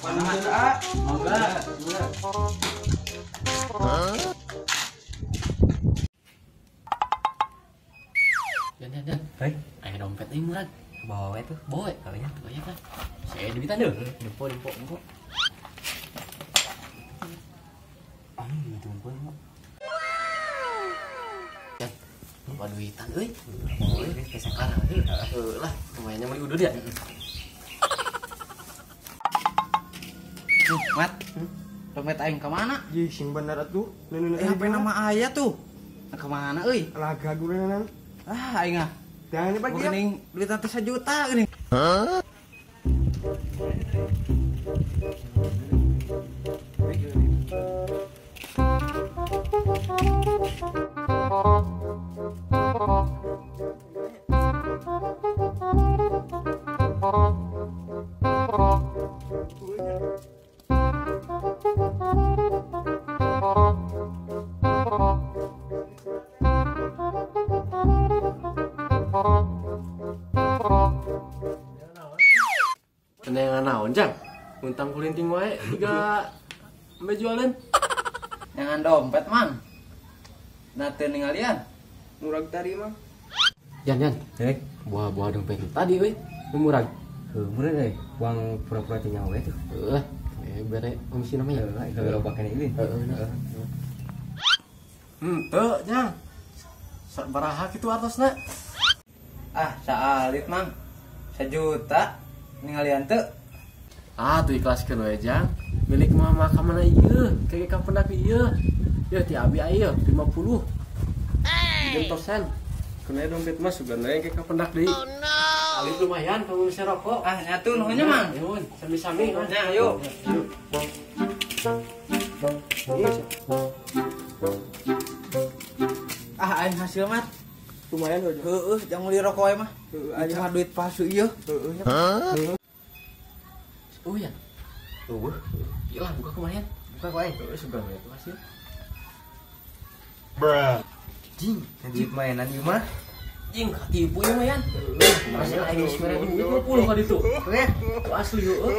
Mangga. Dan. Hei, ayo dompet ini murah. Bawa itu, bawa kalian tuh ya kan. Saya duitan deh, dempo. Dempo. Ya, lupa duitan, euy. Bawa ini ke sekarang lah, lumayan mau udah dia. Mat, dompet aing kemana? Ji, simpen darat tuh. Apa nama ayah tuh? Kemana, euy? Laga gue nang. Ah, aing ah. Jangan dibagi ya. Geuning duit teh 1 juta geuning. Hah? Yang naon jang? Untang kulinting wae tiga mbak jualan. Jangan dompet, Mang. Nah, teu ningalian. Murag tadi mah. Jan, buah dompet itu tadi we. Murah. Murah deh, uang pura-pura nyawa itu. Bere komisi namanya. Kalau pakai ini. Teu jang. Sabaraha kitu artosna? Ah, saalit, Mang. 1 juta ningalian teu. Ah, tuh ikhlaskeun we jang. Milik mama ka mana ieu? Kege ka pendak ieu. Ya ti abi aya 50. Gentosan. Kena dompet mah sebenarnya kege ka pendak deui. Oh no. Alit lumayan kamu bisa rokok. Ah, nyatu nuhunnya, Mang. Nuhun, sami-sami. Nah, yuk. Ah, aing hasil mat. Lumayan aja. Heueuh, jangan beli rokok mah. Aing mah duit palsu ieu. Oh ya. Iyalah buka kemarin. Buka kau aing. Sebenarnya itu hasil. Jing, duit mainan ieu mah. Jing katipu ya mayan. Masih aing sebenarnya duit 20 ka ditu. Asli heueuh.